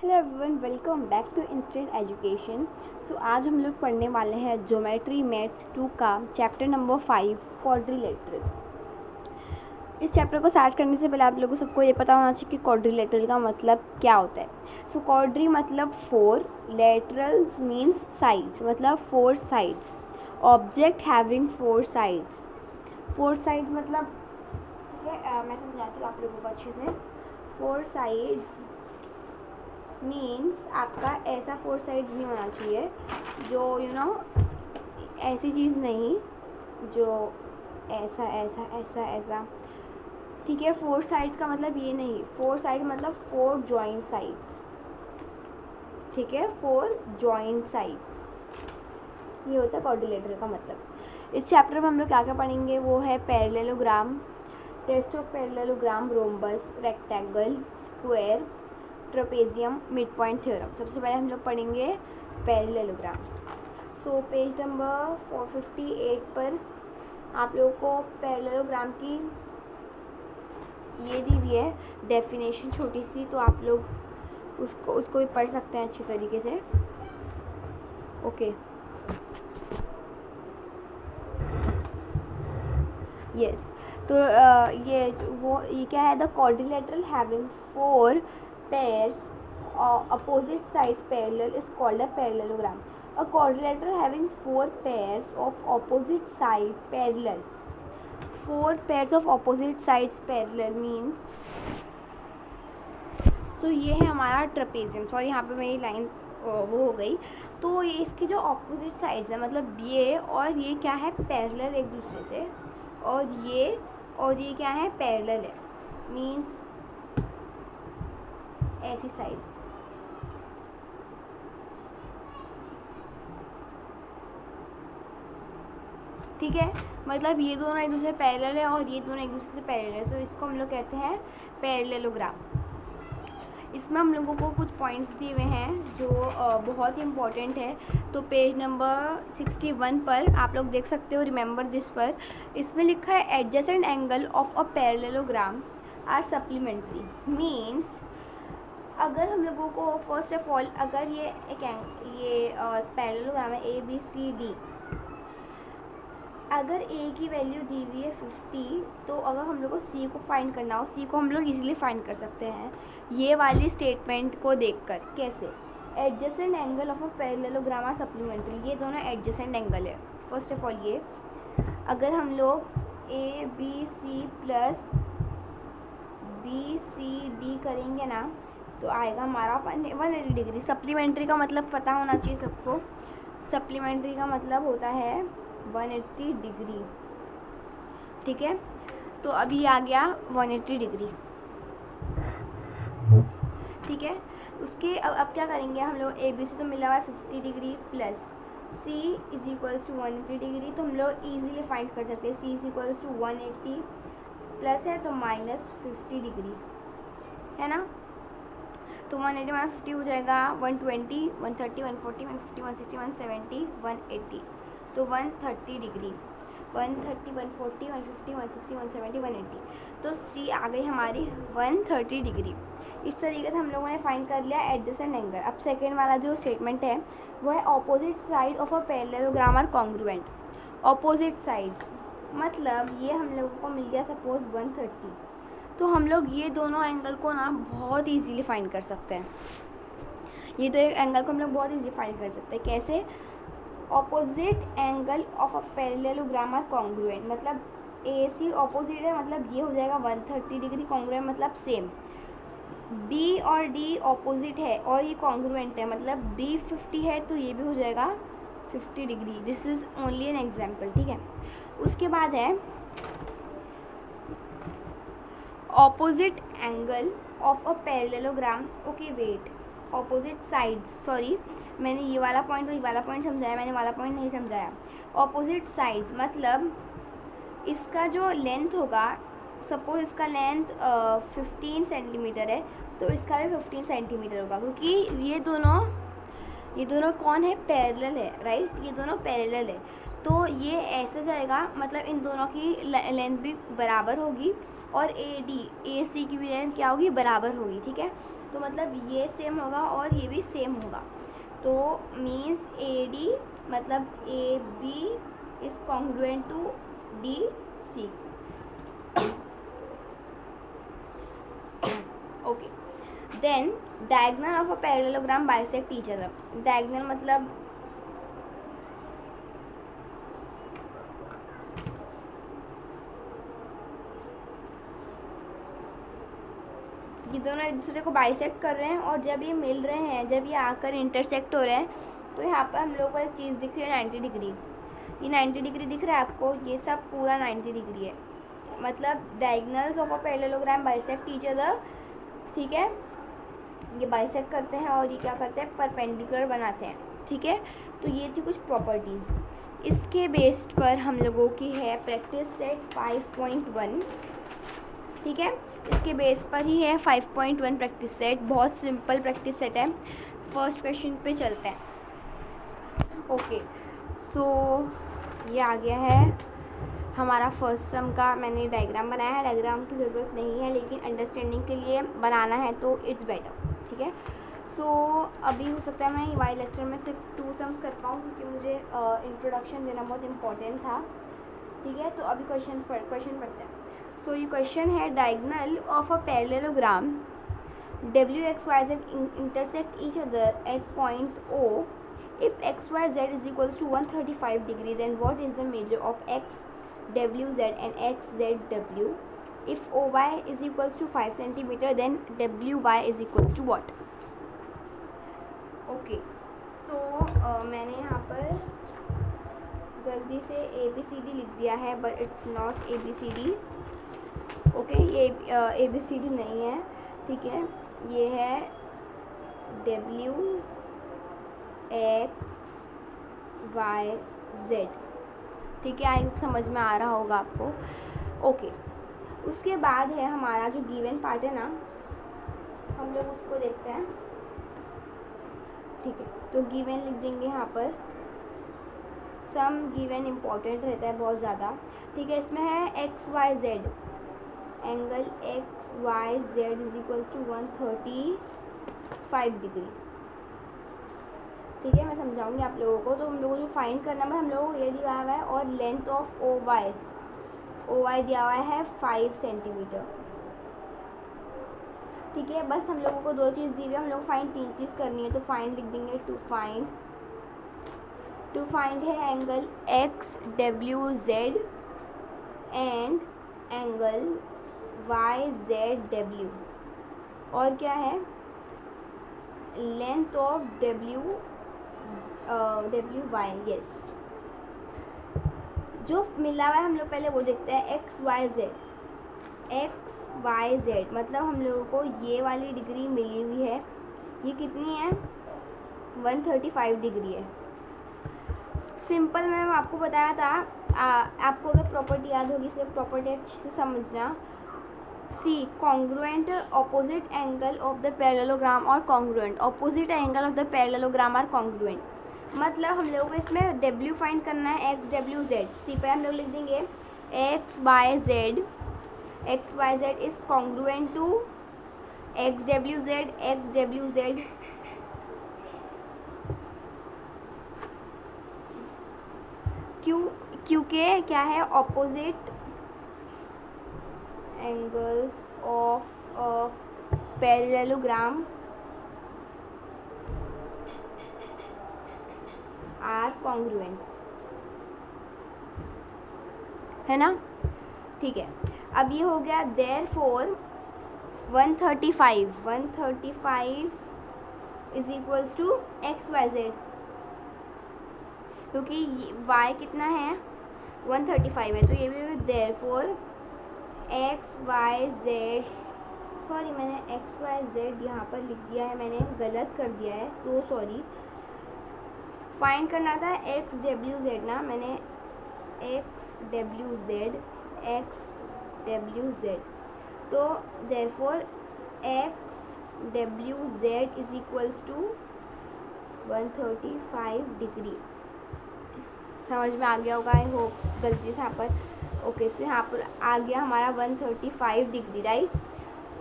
Hello everyone, welcome back to instant education. So आज हम लोग पढ़ने वाले हैं ज्योमेट्री मैथ्स 2 का चैप्टर नंबर 5 क्वाड्रिलेटरल। इस चैप्टर को स्टार्ट करने से पहले आप लोगों को सबको ये पता होना चाहिए कि क्वाड्रिलेटरल का मतलब क्या होता है। सो क्वाड्री मतलब 4, लेटरल्स मीन्स साइड्स मतलब 4 sides, object having 4 sides. 4 sides मतलब ठीक है, मैं समझाती हूँ आप लोगों को अच्छे से। 4 साइड्स मीन्स आपका ऐसा 4 साइड्स नहीं होना चाहिए जो ऐसी चीज़ नहीं जो ऐसा ऐसा ऐसा ऐसा, ठीक है। 4 साइड्स का मतलब ये नहीं, 4 साइड मतलब 4 जॉइंट साइड्स, ठीक है, 4 जॉइंट साइड्स, ये होता है क्वाड्रिलेटरल का मतलब। इस चैप्टर में हम लोग क्या क्या पढ़ेंगे वो है parallelogram, test of parallelogram, rhombus, rectangle, square, trapezium, mid point theorem. सबसे पहले हम लोग पढ़ेंगे पैरेललोग्राम। सो पेज नंबर 458 पर आप लोगों को पैरेललोग्राम की ये दी हुई है डेफिनेशन छोटी सी, तो आप लोग उसको भी पढ़ सकते हैं अच्छे तरीके से। Okay, yes. तो ये क्या है, the quadrilateral having 4 pairs opposite sides parallel is called a parallelogram. A quadrilateral having 4 pairs of opposite side parallel. 4 pairs of opposite sides parallel means, so ये है हमारा ट्रेपेजियम। सॉरी, यहाँ पे मेरी लाइन वो हो गई। तो ये इसकी जो ऑपोजिट साइड्स है मतलब ये और ये क्या है, पैरेलल एक दूसरे से, और ये क्या है, पैरेलल है, मीन्स ऐसी साइड, ठीक है। मतलब ये दोनों एक दूसरे से पैरेलल है और ये दोनों एक दूसरे से पैरेलल है, तो इसको हम लोग कहते हैं पैरेललोग्राम। इसमें हम लोगों को कुछ पॉइंट्स दिए हुए हैं जो बहुत ही इम्पोर्टेंट है। तो पेज नंबर 61 पर आप लोग देख सकते हो, रिमेंबर दिस पर इसमें लिखा है adjacent angle of a parallelogram are supplementary. Means अगर हम लोगों को फर्स्ट ऑफ ऑल अगर ये पैरेललोग्राम है ABCD, अगर A की वैल्यू दी हुई है 50, तो अगर हम लोग को C को फाइंड करना हो, C को हम लोग इजीली फाइंड कर सकते हैं ये वाली स्टेटमेंट को देखकर। कैसे? Adjacent angle of a parallelogram are supplementary, ये दोनों एडजेसेंट एंगल है। फर्स्ट ऑफ ऑल ये अगर हम लोग ABC प्लस BCD करेंगे ना, तो आएगा हमारा 180 डिग्री। सप्लीमेंट्री का मतलब पता होना चाहिए सबको। सप्लीमेंट्री का मतलब होता है 180 डिग्री, ठीक है। तो अभी आ गया 180 डिग्री, ठीक है। उसके अब क्या करेंगे हम लोग, ABC तो मिला हुआ है 50 degree plus C is equals to 180 degree, तो हम लोग ईजिली फाइंड कर सकते हैं। C is equals to 180 plus है तो माइनस 50 डिग्री है ना। तो 180 माइनस 50 हो जाएगा 120, 130, 140, 150, 160, 170, 180, तो 130 डिग्री। 130, 140, 150, 160, 170, 180, तो C आ गई हमारी 130 डिग्री। इस तरीके से हम लोगों ने फाइंड कर लिया एडजेसेंट एंगल। अब सेकेंड वाला जो स्टेटमेंट है वो है opposite side of a parallelogram are congruent. Opposite sides मतलब ये हम लोगों को मिल गया सपोज 130, तो हम लोग ये दोनों एंगल को ना बहुत ईजीली फाइंड कर सकते हैं। ये दो एंगल को हम लोग बहुत ईजीली फाइंड कर सकते हैं। कैसे? Opposite angle of a parallelogram are congruent, मतलब AC ऑपोजिट है मतलब ये हो जाएगा 130 डिग्री, कॉन्ग्रुएंट मतलब सेम। B और D ऑपोजिट है और ये कॉन्ग्रुएंट है, मतलब B 50 है तो ये भी हो जाएगा 50 degree. This is only an example, ठीक है। उसके बाद है opposite angle of a parallelogram. Okay wait, opposite sides, sorry मैंने ये वाला पॉइंट और ये वाला पॉइंट समझाया, मैंने वाला पॉइंट नहीं समझाया। ऑपोजिट साइड्स मतलब इसका जो लेंथ होगा, सपोज इसका लेंथ 15 सेंटीमीटर है तो इसका भी 15 सेंटीमीटर होगा, क्योंकि ये दोनों कौन है, पैरेलल है, राइट। ये दोनों पैरेलल है तो ये ऐसे जाएगा, मतलब इन दोनों की लेंथ भी बराबर होगी और AC की भी लेंथ क्या होगी, बराबर होगी, ठीक है। तो मतलब ये सेम होगा और ये भी सेम होगा, तो मीन्स AD मतलब AB is congruent to DC। Okay, then diagonal of a parallelogram bisect each other. Diagonal मतलब ये दोनों एक दूसरे को बाइसेक्ट कर रहे हैं, और जब ये मिल रहे हैं, जब ये आकर इंटरसेक्ट हो रहे हैं, तो यहाँ पर हम लोग को एक चीज़ दिख रही है 90 डिग्री। ये 90 डिग्री दिख रहा है आपको, ये सब पूरा 90 डिग्री है, मतलब diagonals of a parallelogram bisect each other. ठीक है, ये बाइसेक्ट करते हैं और ये क्या करते हैं, परपेंडिकुलर बनाते हैं। ठीक है, तो ये थी कुछ प्रॉपर्टीज़। इसके बेस्ड पर हम लोगों की है प्रैक्टिस सेट 5.1। ठीक है, इसके बेस पर ही है 5.1 प्रैक्टिस सेट। बहुत सिंपल प्रैक्टिस सेट है। फर्स्ट क्वेश्चन पे चलते हैं। ओके, सो ये आ गया है हमारा फर्स्ट सम का। मैंने डायग्राम बनाया है, डायग्राम की ज़रूरत नहीं है, लेकिन अंडरस्टैंडिंग के लिए बनाना है तो इट्स बेटर। ठीक है, सो अभी हो सकता है मैं वाई लेक्चर में सिर्फ 2 सम्स कर पाऊँ, क्योंकि मुझे इंट्रोडक्शन देना बहुत इम्पॉर्टेंट था। ठीक है, तो अभी क्वेश्चन पढ़ते हैं। सो ये क्वेश्चन है, diagonal of a parallelogram WXYZ intersect each other at point O। If XYZ is equals to 135 degree, then what is the measure of XWZ and XZW। If OY is equals to 5 centimetre, then WY is equals to what. Okay, so मैंने यहाँ पर गलती से ABCD लिख दिया है, but it's not ABCD। Okay, ये ABCD नहीं है। ठीक है, ये है WXYZ। ठीक है, आई होप समझ में आ रहा होगा आपको। ओके, उसके बाद है हमारा जो गिवन पार्ट है ना, हम लोग उसको देखते हैं। ठीक है, तो गिवन लिख देंगे यहाँ पर। सम गिवन इम्पॉर्टेंट रहता है बहुत ज़्यादा। ठीक है, इसमें है XYZ, angle XYZ is equals to 135 degree. ठीक है, मैं समझाऊंगी आप लोगों को। तो हम लोगों को जो फाइंड करना है, हम लोगों को ये दिया हुआ है, और लेंथ ऑफ OY दिया हुआ है 5 सेंटीमीटर। ठीक है, बस हम लोगों को 2 चीज़ दी हुई है, हम लोग फाइंड 3 चीज़ करनी है, तो फाइंड लिख देंगे। टू फाइंड है angle XWZ and angle YZW, और क्या है, लेंथ ऑफ WY। यस, जो मिला हुआ है हम लोग पहले वो देखते हैं। XYZ मतलब हम लोगों को ये वाली डिग्री मिली हुई है, ये कितनी है, 135 डिग्री है। सिंपल मैंने आपको बताया था, आपको अगर प्रॉपर्टी याद होगी, सिर्फ प्रॉपर्टी अच्छे से समझना। See congruent opposite angle of the parallelogram और congruent, opposite angle of the parallelogram are congruent. मतलब हम लोगों को इसमें W फाइंड करना है, XWZ। सी पे हम लोग लिख देंगे XYZ is congruent to XWZ क्योंकि क्या है, opposite angles of a parallelogram are congruent, है ना। ठीक है, अब ये हो गया। Therefore 135 is equals to XYZ, क्योंकि y कितना है, 135 है, तो ये भी होगा। देयरफॉर XYZ, सॉरी मैंने XYZ यहाँ पर लिख दिया है, मैंने गलत कर दिया है, सो सॉरी। फाइंड करना था XWZ ना, मैंने XWZ, तो therefore XWZ is equals to 135 degree. समझ में आ गया होगा, आई होप। गलती से यहाँ पर ओके, सो यहाँ पर आ गया हमारा 135 डिग्री, राइट।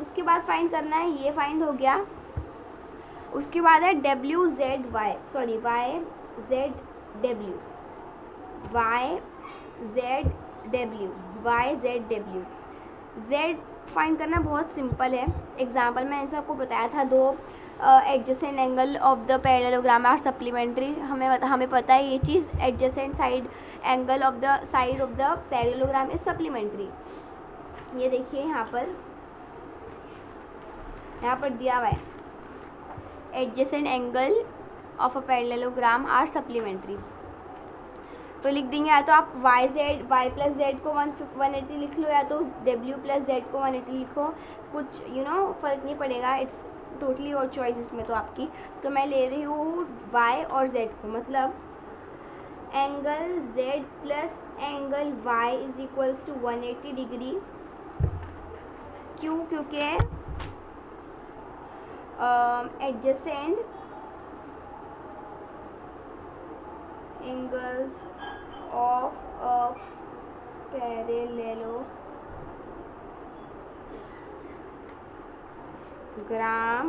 उसके बाद फाइंड करना है, ये फाइंड हो गया उसके बाद है W Z Y, sorry Y Z W, Y Z W, Y Z W. Z find करना बहुत सिंपल है। एग्जाम्पल में ऐसे आपको बताया था, दो adjacent angle of the parallelogram are supplementary. हमें पता है ये चीज़, adjacent side angle of the side of the parallelogram is supplementary. ये देखिए यहाँ पर दिया हुआ है, adjacent angle of a parallelogram are supplementary. तो लिख देंगे या तो आप वाई प्लस जेड को 180 लिख लो, या तो डब्ल्यू प्लस जेड को 180 लिखो, कुछ फ़र्क नहीं पड़ेगा, इट्स टोटली और चॉइस इसमें तो आपकी। तो मैं ले रही हूँ वाई और जेड को, मतलब angle Z plus angle Y is equals to 180 degree. क्यों? क्योंकि adjacent angles of a parallelogram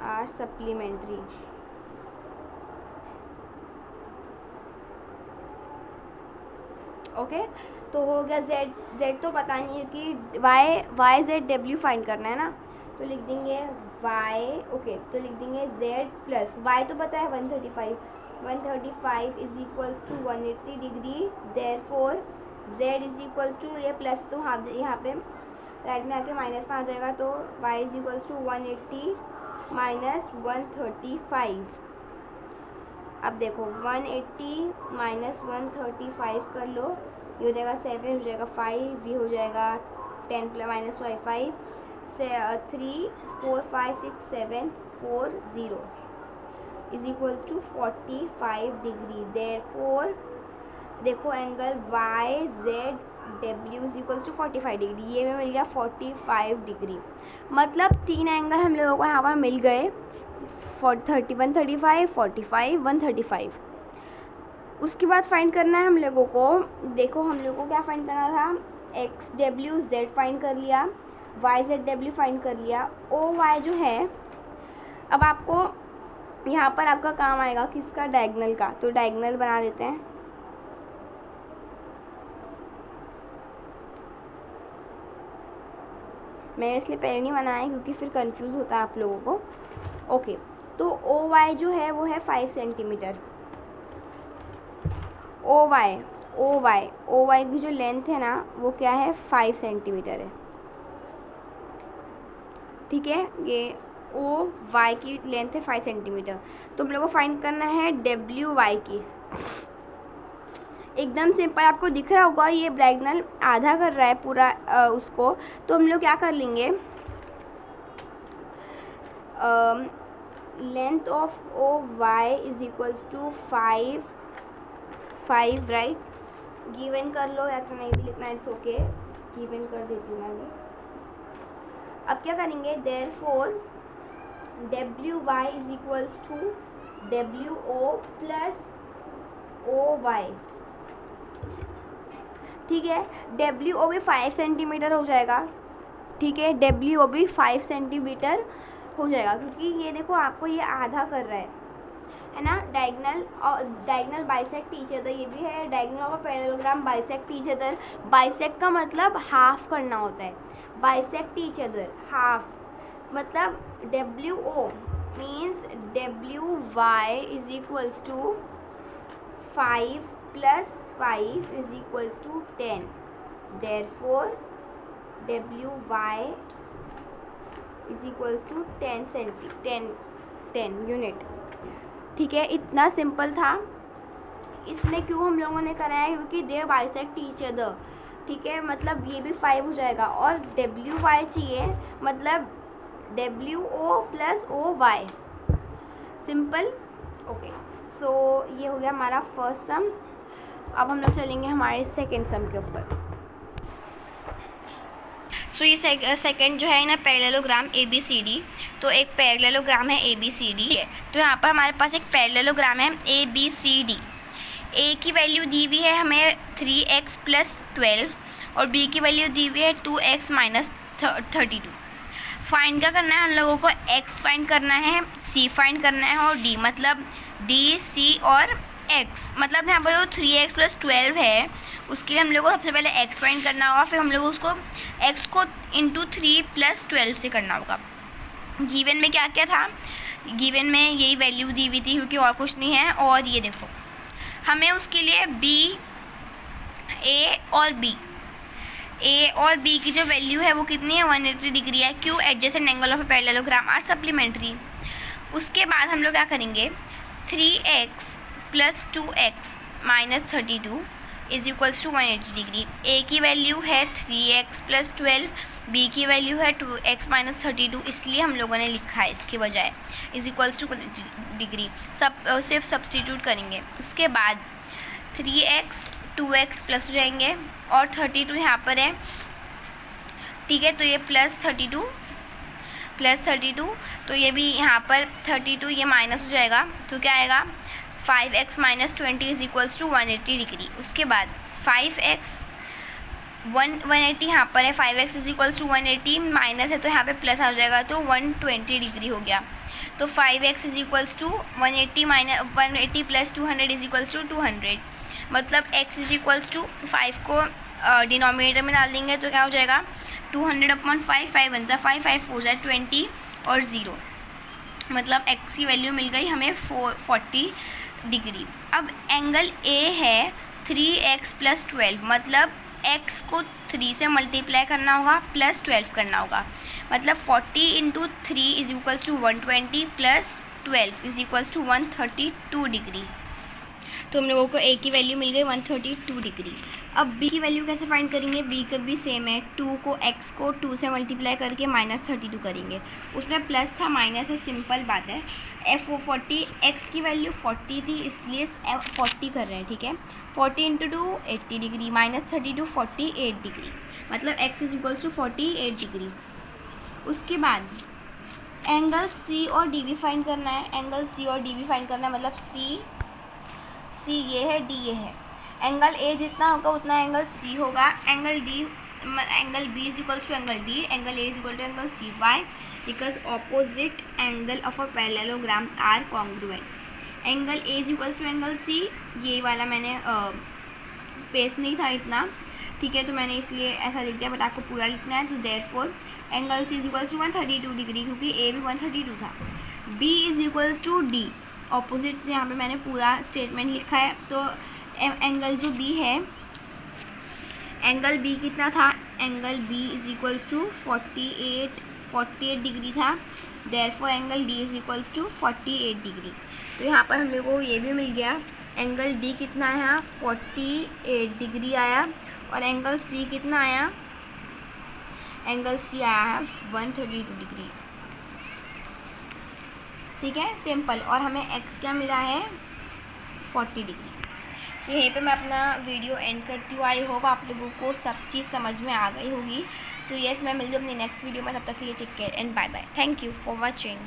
are supplementary। Okay, तो हो गया जेड तो पता नहीं है कि वाई जेड डब्ल्यू फाइंड करना है ना, तो लिख देंगे वाई, ओके, तो लिख देंगे जेड प्लस वाई तो पता है 135 is equals to 180 degree. Therefore Z is equals to, ये प्लस तो हाफ यहाँ पे राइट में आके माइनस में आ जाएगा, तो Y is equals to 180 minus 135। अब देखो 180 माइनस 135 कर लो, ये हो जाएगा 7, हो जाएगा 5, ये हो जाएगा 10 प्लस माइनस 5 से 3 4 5 6 7 4 0 is equals to 45 degree. Therefore देखो angle Y Z W is equals to 45 degree, ये में मिल गया 45 डिग्री। मतलब तीन एंगल हम लोगों को यहाँ पर मिल गए, 135 45 135। उसके बाद फाइंड करना है हम लोगों को, देखो हम लोगों को क्या फाइंड करना था, एक्स डब्ल्यू जेड फाइंड कर लिया, वाई जेड डब्ल्यू फाइंड कर लिया, ओ वाई जो है, अब आपको यहाँ पर आपका काम आएगा किसका, डायगोनल का। तो डायगोनल बना देते हैं, मैंने इसलिए पहले नहीं बनाया क्योंकि फिर कंफ्यूज होता है आप लोगों को। ओके, तो ओ वाई जो है वो है 5 सेंटीमीटर। ओ वाई की जो लेंथ है ना वो क्या है, 5 सेंटीमीटर है। ठीक है, ये ओ वाई की लेंथ है 5 सेंटीमीटर। तो हम लोग को फाइंड करना है डब्ल्यू वाई की। एकदम सिंपल, आपको दिख रहा होगा ये डायगोनल आधा कर रहा है पूरा उसको, तो हम लोग क्या कर लेंगे, length of O Y is equals to 5 right, given कर लो, या तो नहीं भी लिखना, इट्स ओके, गिवन कर देती हूँ मैं भी। अब क्या करेंगे, therefore W Y is equals to W O plus O Y. ठीक है, डब्ल्यू ओ भी 5 सेंटीमीटर हो जाएगा। ठीक है, डब्ल्यू ओ भी 5 सेंटीमीटर हो जाएगा, क्योंकि ये देखो आपको ये आधा कर रहा है ना, डायगोनल बाइसेक्ट ईच अदर, ये भी है diagonal of a parallelogram bisect each other. Bisect का मतलब हाफ करना होता है, बाइसेक्ट ईच अदर हाफ, मतलब W O means W Y is equals to 5 plus 5 is equals to 10. Therefore, WY is equals to 10 unit. ठीक है, इतना simple था। इसमें क्यों हम लोगों ने कराया, क्योंकि दे बाइसेक्ट ईच अदर। ठीक है, मतलब ये भी 5 हो जाएगा, और WY चाहिए, मतलब WO plus OY। Simple. Okay, so ये हो गया हमारा फर्स्ट सम। अब हम लोग चलेंगे हमारे सेकंड सम के ऊपर। सो ये सेकंड जो है ना पैरेललोग्राम ABCD। तो एक पैरेललोग्राम है ABCD है, तो यहाँ पर हमारे पास एक पैरेललोग्राम है ABCD। A की वैल्यू दी हुई है हमें 3x + 12 और B की वैल्यू दी हुई है 2x - 32। फाइंड क्या करना है हम लोगों को, x फाइंड करना है, c फाइंड करना है और d, मतलब d, c और x, मतलब यहाँ पर जो 3x + 12 है उसके लिए हम लोग को सबसे पहले x फाइंड करना होगा, फिर हम लोग उसको x को इंटू 3 + 12 से करना होगा। गिवन में क्या क्या था, गिवन में यही वैल्यू दी हुई थी क्योंकि और कुछ नहीं है। और ये देखो हमें उसके लिए b, a और b की जो वैल्यू है वो कितनी है, 180 डिग्री है। क्यों, adjacent angle of a parallelogram are supplementary. उसके बाद हम लोग क्या करेंगे, 3x + 2x - 32 = 180 डिग्री। a की वैल्यू है 3x + 12, b की वैल्यू है 2x - 32, इसलिए हम लोगों ने लिखा है इसके बजाय = 180 डिग्री। सिर्फ सब्सटीट्यूट करेंगे। उसके बाद 3x 2x प्लस हो जाएंगे और 32 यहाँ पर है, ठीक है, तो ये +32 तो ये भी यहाँ पर 32 ये माइनस हो जाएगा, तो क्या आएगा 5x - 20 = 180 डिग्री। उसके बाद 5x 180 यहाँ पर है, 5x = 180 माइनस है तो यहाँ पे प्लस आ जाएगा, तो 120 डिग्री हो गया। तो 5x = 180 + 200 = 200, मतलब x = 5 को डिनोमिनेटर में डाल देंगे तो क्या हो जाएगा 200/5, 5 × 5, 5 × 4 = 20 और 0, मतलब x की वैल्यू मिल गई हमें 40 डिग्री। अब एंगल A है 3x + 12, मतलब x को 3 से मल्टीप्लाई करना होगा प्लस 12 करना होगा, मतलब 40 × 3 = 120 + 12 = 132 डिग्री। तो हम लोगों को a की वैल्यू मिल गई 132 डिग्री। अब b की वैल्यू कैसे फाइंड करेंगे, b का भी सेम है, 2 को x को 2 से मल्टीप्लाई करके -32 करेंगे, उसमें प्लस था माइनस है, सिंपल बात है। x की वैल्यू 40 थी इसलिए 40 कर रहे हैं, ठीक है। 40 × 2 80 डिग्री, -32 48 डिग्री, मतलब x = 48 डिग्री। उसके बाद एंगल c और d भी फाइंड करना है, एंगल c और d भी फाइंड करना है, मतलब c ये है, d ये है। एंगल a जितना होगा उतना एंगल c होगा, angle b = angle d, angle a = angle c। Why, because opposite angle of a parallelogram are congruent. Angle a = angle c, ये वाला मैंने स्पेस नहीं था इतना, ठीक है, तो मैंने इसलिए ऐसा लिख दिया, बट आपको पूरा लिखना है। तो देयरफॉर एंगल c = 132 डिग्री, क्योंकि a भी 132 था। b = d, ऑपोजिट यहाँ पे मैंने पूरा स्टेटमेंट लिखा है। तो एंगल जो b है, एंगल b कितना था, एंगल b = 48 डिग्री था, देयरफॉर एंगल d = 48 डिग्री। तो यहाँ पर हम लोग को ये भी मिल गया, एंगल d कितना आया 48 डिग्री आया, और एंगल c कितना आया, एंगल c आया है 132 डिग्री, ठीक है, सिंपल। और हमें x क्या मिला है 40 डिग्री। तो यहीं पे मैं अपना वीडियो एंड करती हूँ। आई होप आप लोगों को सब चीज़ समझ में आ गई होगी। सो यस, मैं मिल लूँ अपनी नेक्स्ट वीडियो में, तब तक के लिए take care and bye bye. Thank you for watching.